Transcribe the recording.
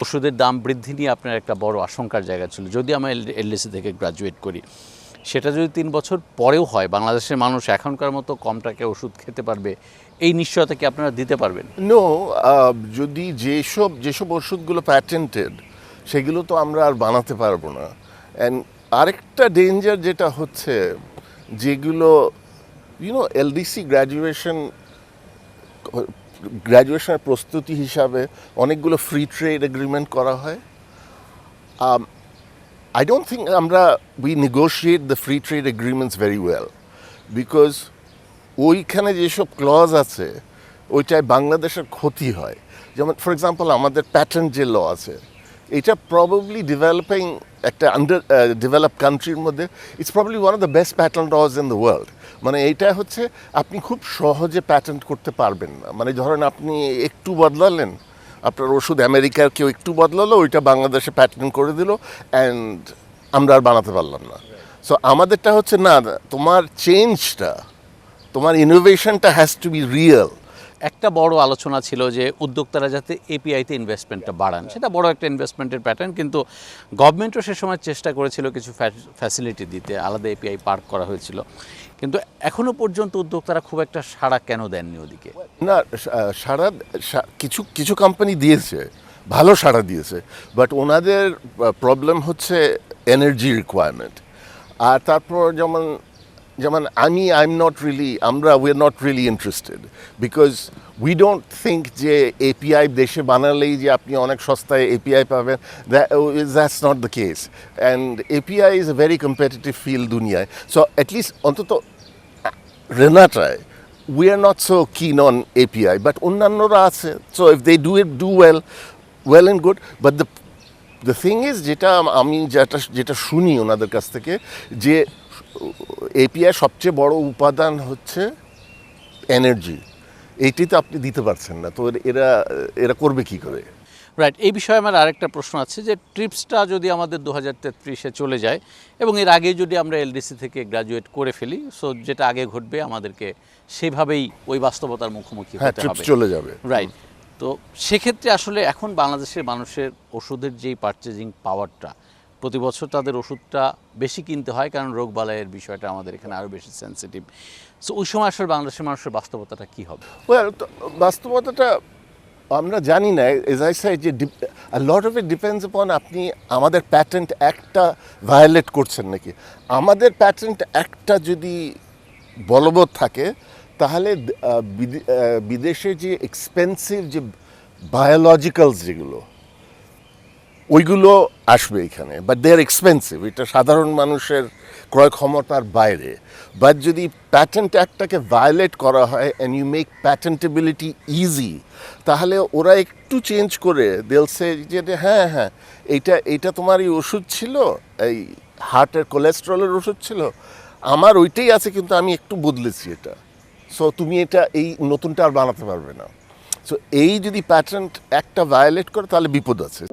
ওষুধের দাম বৃদ্ধি নিয়ে আপনার একটা বড় আশঙ্কার জায়গা ছিল। যদি আমরা এলডিসি থেকে গ্র্যাজুয়েট করি, সেটা যদি ৩ বছর পরেও হয়, বাংলাদেশের মানুষ এখনকার মতো কম টাকায় ওষুধ খেতে পারবে, এই নিশ্চয়তা কি আপনারা দিতে পারবেন? নো, যদি যেসব ওষুধগুলো প্যাটেন্টেড সেগুলো তো আমরা আর বানাতে পারবো না। অ্যান্ড আরেকটা ডেঞ্জার যেটা হচ্ছে, যেগুলো এলডিসি গ্র্যাজুয়েশনের প্রস্তুতি হিসাবে অনেকগুলো ফ্রি ট্রেড এগ্রিমেন্ট করা হয়। I don't think we negotiate the free trade agreements very well, because ওইখানে যেসব ক্লজ আছে ওইটায় বাংলাদেশের ক্ষতি হয়। যেমন ফর এক্সাম্পল আমাদের প্যাটেন্ট যে ল আছে, এটা প্রবাবলি ডেভেলপিং একটা ডেভেলপ কান্ট্রির মধ্যে it's probably one of the best patent lodge in the world. মানে এইটা হচ্ছে আপনি খুব সহজে প্যাটেন্ট করতে পারবেন না। মানে ধরেন আপনি একটু বদলালেন, আপনার ওষুধ আমেরিকার কেউ একটু বদলালো, ওইটা বাংলাদেশে প্যাটেন্ট করে দিল, অ্যান্ড আমরা আর বানাতে পারলাম না। সো আমাদেরটা হচ্ছে না, তোমার চেঞ্জটা, তোমার ইনোভেশনটা হ্যাজ টু বি রিয়েল। একটা বড় আলোচনা ছিল যে উদ্যোক্তারা যাতে এপিআইতে ইনভেস্টমেন্টটা বাড়ান, সেটা বড় একটা ইনভেস্টমেন্টের প্যাটার্ন, কিন্তু গভর্নমেন্টও সে সময় চেষ্টা করেছিল কিছু ফ্যাসিলিটি দিতে, আলাদা এপিআই পার্ক করা হয়েছিল, কিন্তু এখনও পর্যন্ত উদ্যোক্তারা খুব একটা সাড়া কেন দেননি ওদিকে? না, কিছু কোম্পানি দিয়েছে, ভালো সাড়া দিয়েছে, বাট ওনাদের প্রবলেম হচ্ছে এনার্জি রিকোয়ারমেন্ট। আর তারপর যেমন we are not really interested, because we don't think যে এপিআই দেশে বানালেই যে আপনি অনেক সস্তায় এপিআই পাবেন, that's not the case, and API is a very competitive field দুনিয়ায়। So at least অন্তত রেনাটায় we are not so keen on API, but অন্যান্যরা আছে, so if they do well and good, but the thing is যেটা শুনি ওনাদের কাছ থেকে, যে এপিআই সবচেয়ে বড় উপাদান হচ্ছে এনার্জি। এইটি তো আপনি দিতে পারছেন না, তো এরা করবে কি করে? রাইট, এই বিষয়ে আমার আরেকটা প্রশ্ন আছে যে ট্রিপসটা যদি আমাদের 2033-এ চলে যায় এবং এর আগে যদি আমরা এলডিসি থেকে গ্র্যাজুয়েট করে ফেলি, সো যেটা আগে ঘটবে আমাদেরকে সেভাবেই ওই বাস্তবতার মুখোমুখি হতে হবে, চলে যাবে। রাইট, তো সেক্ষেত্রে আসলে এখন বাংলাদেশের মানুষের ওষুধের যেই পারচেজিং পাওয়ারটা, প্রতি বছর তাদের ওষুধটা বেশি কিনতে হয়, কারণ রোগবালাইয়ের বিষয়টা আমাদের এখানে আরও বেশি সেন্সিটিভ। সো ওই সময় আসলে বাংলাদেশের মানুষের বাস্তবতাটা কী হবে? বাস্তবতাটা আমরা জানি না। এজ আই সাইড, যে a lot of it depends upon আপনি আমাদের প্যাটেন্ট অ্যাক্টটা ভায়োলেট করছেন নাকি। আমাদের প্যাটেন্ট অ্যাক্টটা যদি বলবৎ থাকে, তাহলে বিদেশে যে এক্সপেন্সিভ যে বায়োলজিক্যালস যেগুলো, ওইগুলো আসবে এখানে, বাট দে আর এক্সপেন্সিভ। এটা সাধারণ মানুষের ক্রয় ক্ষমতার বাইরে। বাট যদি প্যাটেন্ট অ্যাক্টটাকে ভায়োলেট করা হয় অ্যান্ড ইউ মেক প্যাটেন্টেবিলিটি ইজি, তাহলে ওরা একটু চেঞ্জ করে দেলছে যে হ্যাঁ হ্যাঁ, এইটা তোমার এই ওষুধ ছিল, এই হার্টের কোলেস্ট্রলের ওষুধ ছিল, আমার ওইটাই আছে, কিন্তু আমি একটু বদলেছি এটা, সো তুমি এই নতুনটা আর বানাতে পারবে না। সো এই যদি প্যাটেন্ট অ্যাক্টটা ভায়োলেট করে, তাহলে বিপদ আছে।